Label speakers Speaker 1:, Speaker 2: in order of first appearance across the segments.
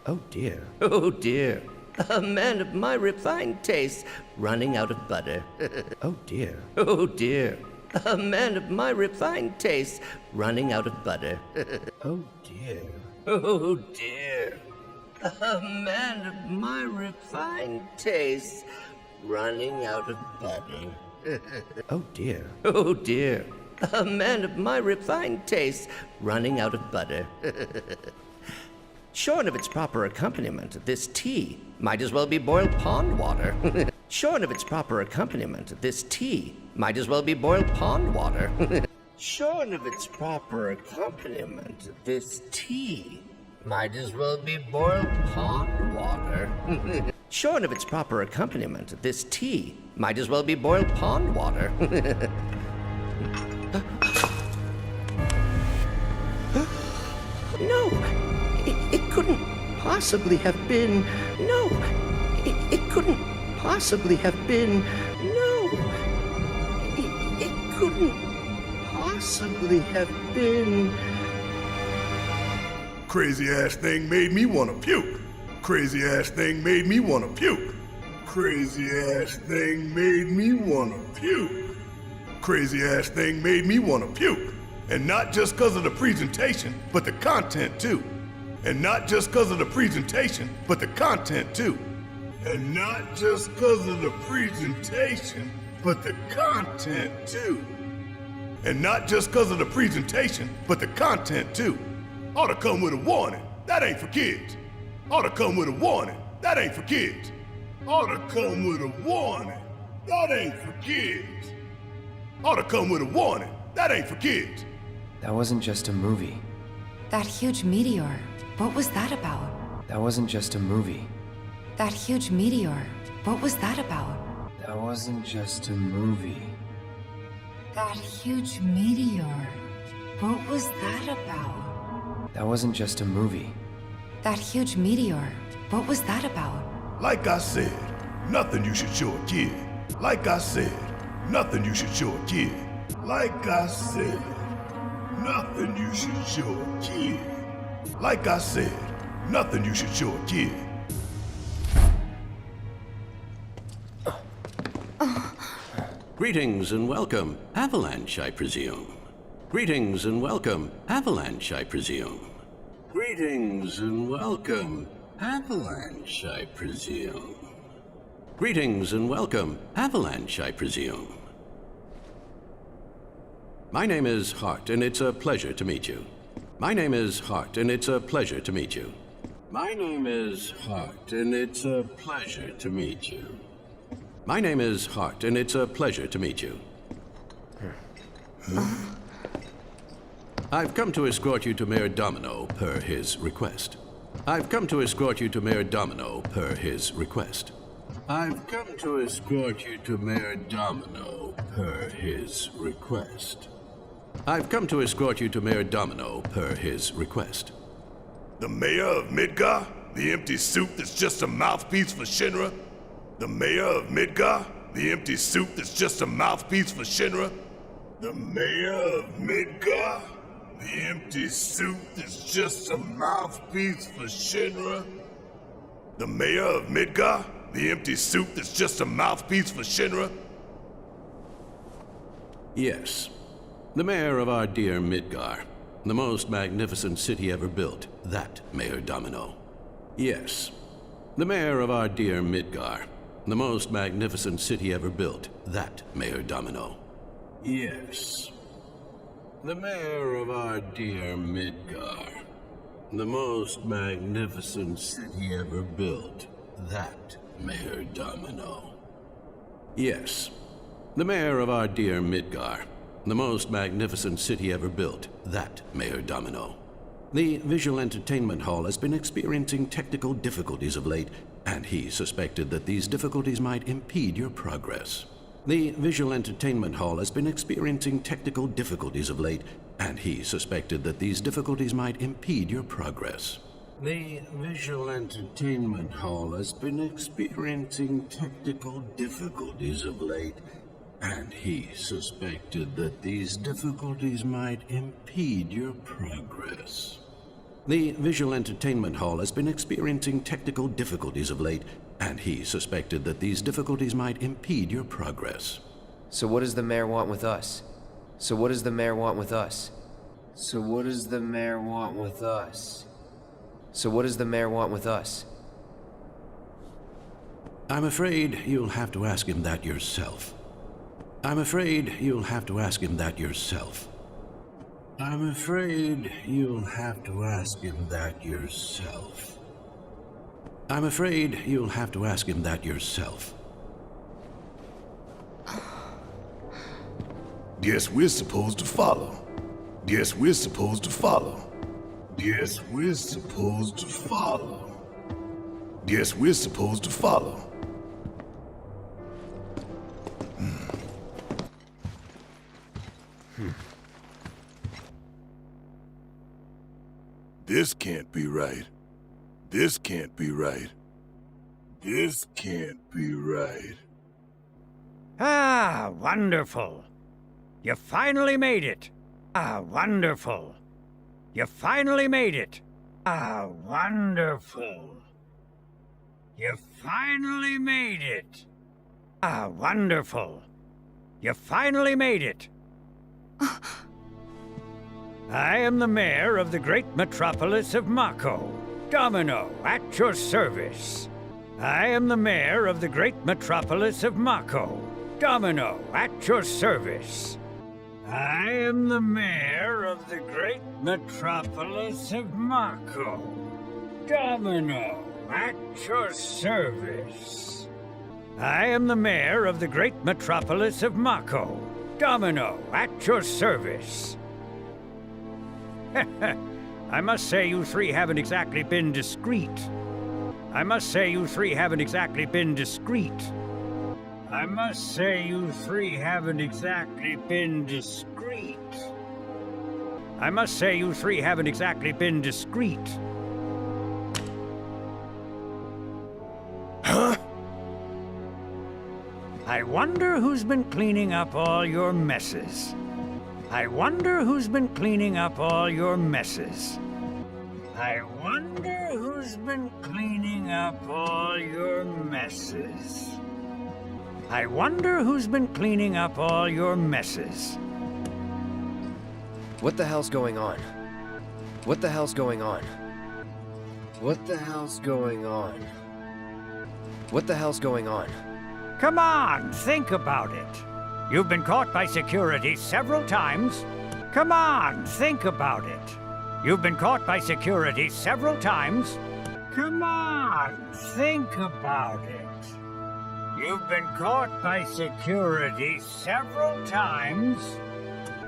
Speaker 1: Oh dear. Oh dear. A man of my refined taste running out of butter. Oh dear. Oh dear. A man of my refined taste running out of butter. Oh dear. Oh dear. A man of my refined taste running out of butter. Oh dear. Oh dear. A man of my refined taste running out of butter. Shorn of its proper accompaniment, this tea might as well be boiled pond water. Shorn of its proper accompaniment, this tea might as well be boiled pond water. Shorn of its proper accompaniment, this tea might as well be boiled pond water. Shorn of its proper accompaniment, this tea might as well be boiled pond water. No, it couldn't possibly have been. No, it couldn't possibly have been. No, it couldn't possibly have been.
Speaker 2: Crazy ass thing made me wanna puke. Crazy ass thing made me wanna puke. Crazy ass thing made me wanna puke. Crazy ass thing made me wanna puke. And not just because of the presentation, but the content too. And not just because of the presentation, but the content too. And not just because of the presentation, but the content too. And not just because of the presentation, but the content too. Ought to come with a warning, that ain't for kids. Ought to come with a warning, that ain't for kids. Ought to come with a warning, that ain't for kids. Ought to come with a warning, that ain't for kids.
Speaker 3: That wasn't just a movie.
Speaker 4: That huge meteor, what was that about?
Speaker 3: That wasn't just a movie.
Speaker 4: That huge meteor, what was that about?
Speaker 3: That wasn't just a movie.
Speaker 4: That huge meteor, what was that about?
Speaker 3: That wasn't just a movie.
Speaker 4: That huge meteor, what was that about?
Speaker 2: Like I said, nothing you should show a kid. Like I said, nothing you should show a kid. Like I said, nothing you should show a kid. Like I said, nothing you should show a kid.
Speaker 5: Greetings and welcome, Avalanche, I presume. Greetings and welcome, Avalanche, I presume. Greetings and welcome, Avalanche, I presume. Greetings and welcome, Avalanche, I presume. My name is Hart, and it's a pleasure to meet you. My name is Hart, and it's a pleasure to meet you. My name is Hart, and it's a pleasure to meet you. My name is Hart, and it's a pleasure to meet you. I've come to escort you to Mayor Domino per his request. I've come to escort you to Mayor Domino per his request. I've come to escort you to Mayor Domino per his request. I've come to escort you to Mayor Domino per his request.
Speaker 2: The mayor of Midgar? The empty suit that's just a mouthpiece for Shinra? The mayor of Midgar? The empty suit that's just a mouthpiece for Shinra? The mayor of Midgar? The empty suit that's just a mouthpiece for Shinra? The mayor of Midgar? The empty suit that's just a mouthpiece for Shinra?
Speaker 5: Yes. The mayor of our dear Midgar. The most magnificent city ever built. That Mayor Domino. Yes. The mayor of our dear Midgar. The most magnificent city ever built. That Mayor Domino. Yes. The mayor of our dear Midgar. The most magnificent city ever built. That Mayor Domino. Yes. The mayor of our dear Midgar. The most magnificent city ever built. That Mayor Domino. The visual entertainment hall has been experiencing technical difficulties of late, and he suspected that these difficulties might impede your progress. The visual entertainment hall has been experiencing technical difficulties of late, and he suspected that these difficulties might impede your progress. The visual entertainment hall has been experiencing technical difficulties of late, and he suspected that these difficulties might impede your progress. The visual entertainment hall has been experiencing technical difficulties of late, and he suspected that these difficulties might impede your progress.
Speaker 3: So what does the mayor want with us? So what does the mayor want with us? So what does the mayor want with us? So what does the mayor want with us?
Speaker 5: I'm afraid you'll have to ask him that yourself. I'm afraid you'll have to ask him that yourself. I'm afraid you'll have to ask him that yourself. I'm afraid you'll have to ask him that yourself.
Speaker 2: Guess we're supposed to follow. Guess we're supposed to follow. Guess we're supposed to follow. Guess we're supposed to follow. This can't be right. This can't be right. This can't be right.
Speaker 6: Ah, wonderful. You finally made it. Ah, wonderful. You finally made it. Ah, wonderful. You finally made it. Ah, wonderful. You finally made it. I am the mayor of the great metropolis of Mako. Domino, at your service. I am the mayor of the great metropolis of Mako. Domino, at your service. I am the mayor of the great metropolis of Mako. Domino, at your service. I am the mayor of the great metropolis of Mako. Domino, at your service. I must say you three haven't exactly been discreet. I must say you three haven't exactly been discreet. I must say you three haven't exactly been discreet. I must say you three haven't exactly been discreet.
Speaker 2: Huh?
Speaker 6: I wonder who's been cleaning up all your messes. I wonder who's been cleaning up all your messes. I wonder who's been cleaning up all your messes. I wonder who's been cleaning up all your messes.
Speaker 3: What the hell's going on? What the hell's going on? What the hell's going on? What the hell's going on?
Speaker 6: Come on, think about it. You've been caught by security several times. Come on, think about it. You've been caught by security several times. Come on, think about it. You've been caught by security several times.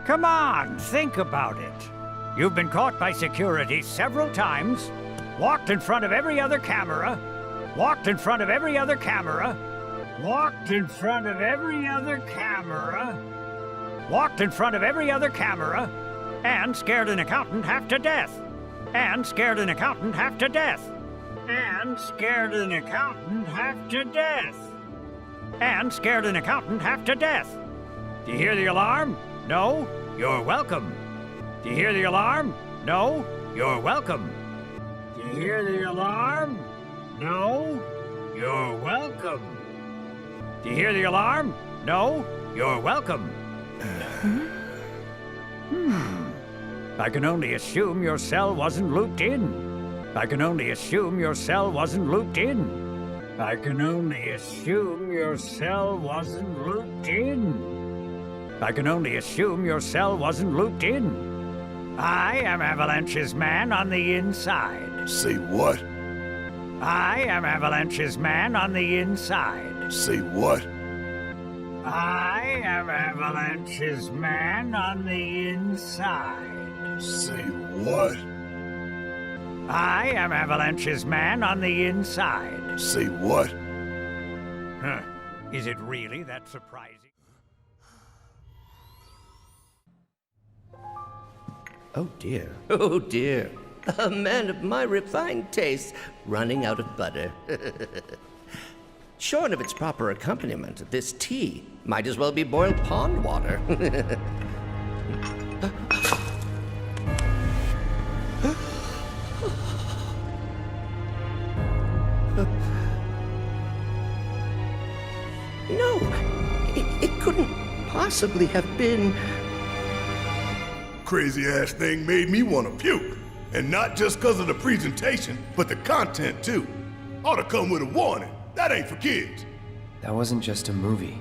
Speaker 6: Come on, think about it. You've been caught by security several times. Walked in front of every other camera. Walked in front of every other camera. Walked in front of every other camera. Walked in front of every other camera. And scared an accountant half to death. And scared an accountant half to death. And scared an accountant half to death. And scared an accountant half to death. Do you hear the alarm? No? You're welcome. Do you hear the alarm? No? You're welcome. Do you hear the alarm? No? You're welcome. Do you hear the alarm? No? You're welcome. I can only assume your cell wasn't looped in. I can only assume your cell wasn't looped in. I can only assume your cell wasn't looped in. I can only assume your cell wasn't looped in. I am Avalanche's man on the inside.
Speaker 2: Say what?
Speaker 6: I am Avalanche's man on the inside.
Speaker 2: Say what?
Speaker 6: I am Avalanche's man on the inside.
Speaker 2: Say what?
Speaker 6: I am Avalanche's man on the inside.
Speaker 2: Say what?
Speaker 6: Huh. Is it really that surprising?
Speaker 1: Oh dear, oh dear. A man of my refined taste running out of butter. Shorn of its proper accompaniment, this tea might as well be boiled pond water. possibly have been?
Speaker 2: Crazy ass thing made me want to puke. And not just because of the presentation, but the content too. Ought to come with a warning. That ain't for kids.
Speaker 3: That wasn't just a movie.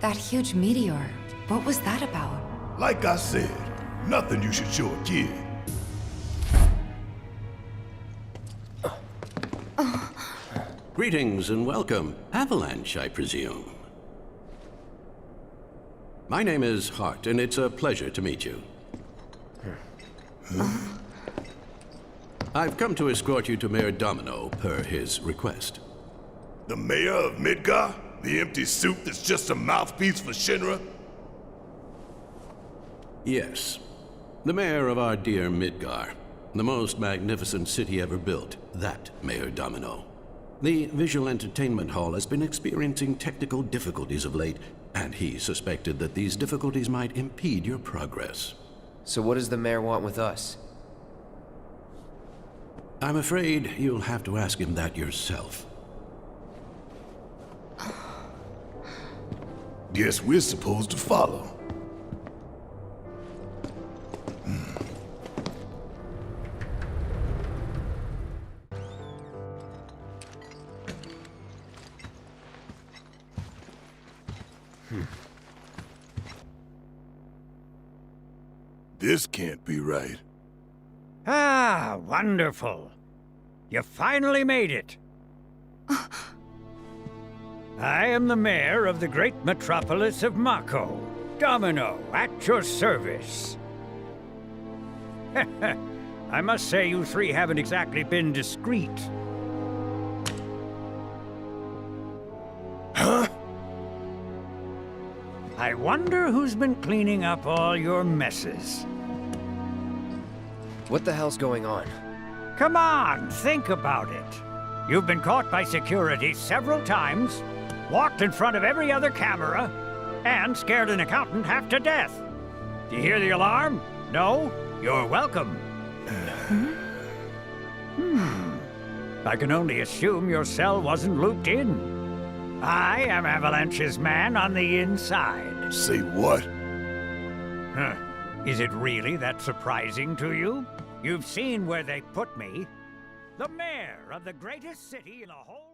Speaker 4: That huge meteor, what was that about?
Speaker 2: Like I said, nothing you should show a kid.
Speaker 5: Greetings and welcome. Avalanche, I presume. My name is Hart, and it's a pleasure to meet you. I've come to escort you to Mayor Domino, per his request.
Speaker 2: The mayor of Midgar? The empty suit that's just a mouthpiece for Shinra?
Speaker 5: Yes. The mayor of our dear Midgar. The most magnificent city ever built. That Mayor Domino. The visual entertainment hall has been experiencing technical difficulties of late, and he suspected that these difficulties might impede your progress.
Speaker 3: So what does the mayor want with us?
Speaker 5: I'm afraid you'll have to ask him that yourself.
Speaker 2: Guess we're supposed to follow. This can't be right.
Speaker 6: Ah, wonderful. You finally made it. I am the mayor of the great metropolis of Mako. Domino, at your service. I must say you three haven't exactly been discreet.
Speaker 2: Huh?
Speaker 6: I wonder who's been cleaning up all your messes.
Speaker 3: What the hell's going on?
Speaker 6: Come on, think about it. You've been caught by security several times, walked in front of every other camera, and scared an accountant half to death. Do you hear the alarm? No? You're welcome. I can only assume your cell wasn't looped in. I am Avalanche's man on the inside.
Speaker 2: Say what?
Speaker 6: Huh. Is it really that surprising to you? You've seen where they put me. The mayor of the greatest city in the whole